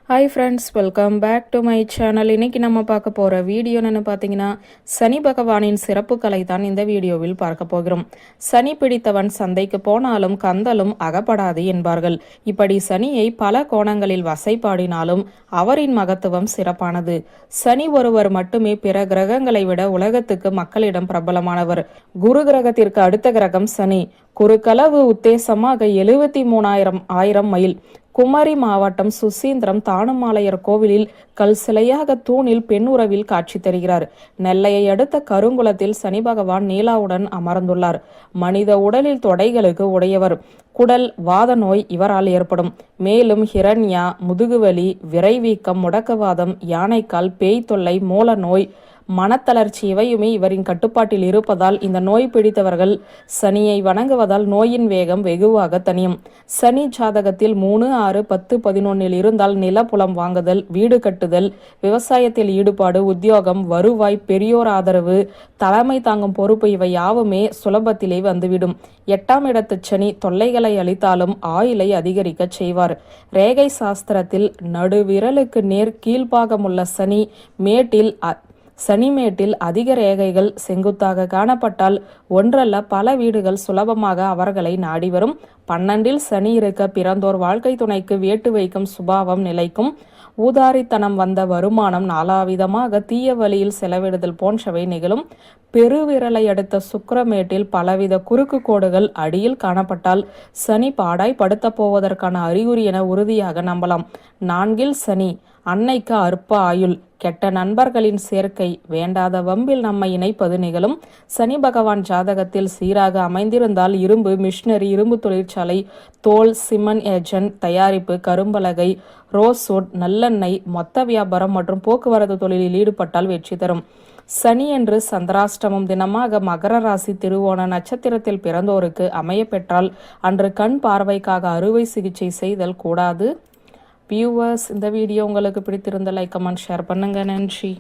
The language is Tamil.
Hi friends, welcome back to my channel. இன்னைக்கு நம்ம பார்க்க போகிற வீடியோ என்னென்னு பார்த்தீங்கன்னா, சனி பகவானின் சிறப்புகளை தான் இந்த வீடியோவில் பார்க்க போகிறோம். சனி பிடித்தவன் சந்தைக்கு போனாலும் கந்தலும் அகப்படாது என்பார்கள். இப்படி சனியை பல கோணங்களில் வசைப்பாடினாலும் அவரின் மகத்துவம் சிறப்பானது. சனி ஒருவர் மட்டுமே பிற கிரகங்களை விட உலகத்துக்கு மக்களிடம் பிரபலமானவர். குரு கிரகத்திற்கு அடுத்த கிரகம் சனி. குறுக்களவு உத்தேசமாக 73,000 மைல். குமரி மாவட்டம் சுசீந்திரம் தானுமாலையர் கோவிலில் கல் சிலையாக தூணில் பெண் உறவில் காட்சி தருகிறார். நெல்லையை அடுத்த கருங்குளத்தில் சனி பகவான் நீலாவுடன் அமர்ந்துள்ளார். மனித உடலில் தொடைகளுக்கு உடையவர். குடல் வாத நோய் இவரால் ஏற்படும். மேலும் ஹிரண்யா, முதுகுவலி, விரைவீக்கம், முடக்கவாதம், யானைக்கால், பேய் தொல்லை, மூல நோய், மனத்தளர்ச்சி இவையுமே இவரின் கட்டுப்பாட்டில் இருப்பதால் இந்த நோய் பிடித்தவர்கள் சனியை வணங்குவதால் நோயின் வேகம் வெகுவாக தனியும். சனி ஜாதகத்தில் 3, 6, 10, 11 இருந்தால் நிலப்புலம் வாங்குதல், வீடு கட்டுதல், விவசாயத்தில் ஈடுபாடு, உத்தியோகம், வருவாய், பெரியோர் ஆதரவு, தலைமை தாங்கும் பொறுப்பு இவை யாவுமே சுலபத்திலே வந்துவிடும். 8ஆம் இடத்து சனி தொல்லைகளை அளித்தாலும் ஆயுளை அதிகரிக்க செய்வார். ரேகை சாஸ்திரத்தில் நடுவிரலுக்கு நேர் கீழ்பாகமுள்ள சனிமேட்டில் அதிக ரேகைகள் செங்குத்தாக காணப்பட்டால் ஒன்றல்ல பல வீடுகள் சுலபமாக அவர்களை நாடி வரும். 12இல் சனி இருக்க பிறந்தோர் வாழ்க்கை துணைக்கு வேட்டு வைக்கும் சுபாவம் நிலைக்கும். ஊதாரித்தனம் வந்த வருமானம் நாலாவிதமாக தீய வழியில் செலவிடுதல் போன்றவை நிகழும். பெருவிரலை அடுத்த சுக்கிரமேட்டில் பலவித குறுக்கு கோடுகள் அடியில் காணப்பட்டால் சனி பாடாய் படுத்த போவதற்கான அறிகுறி என உறுதியாக நம்பலாம். 4இல் சனி. அன்னைக்கு அற்ப ஆயுள். கெட்ட நண்பர்களின் சேர்க்கை. வேண்டாத வம்பில் நம்மை இணைப்பது நிகழும். சனி பகவான் ஜாதகத்தில் சீராக அமைந்திருந்தால் இரும்பு மிஷினரி, இரும்பு தொழிற்சாலை, தோல், சிமெண்ட் ஏஜென்ட் தயாரிப்பு, கரும்பலகை, ரோஸ்வுட், நல்லெண்ணெய், மொத்த வியாபாரம் மற்றும் போக்குவரத்து தொழிலில் ஈடுபட்டால் வெற்றி தரும். சனி என்று சந்திராஷ்டமம் தினமாக மகர ராசி திருவோண நட்சத்திரத்தில் பிறந்தோருக்கு அமைய பெற்றால் அன்று கண் பார்வைக்காக அறுவை சிகிச்சை செய்தல் கூடாது. வியூவர்ஸ், இந்த வீடியோ உங்களுக்கு பிடித்திருந்த லைக், கமெண்ட், ஷேர் பண்ணுங்க. நன்றி.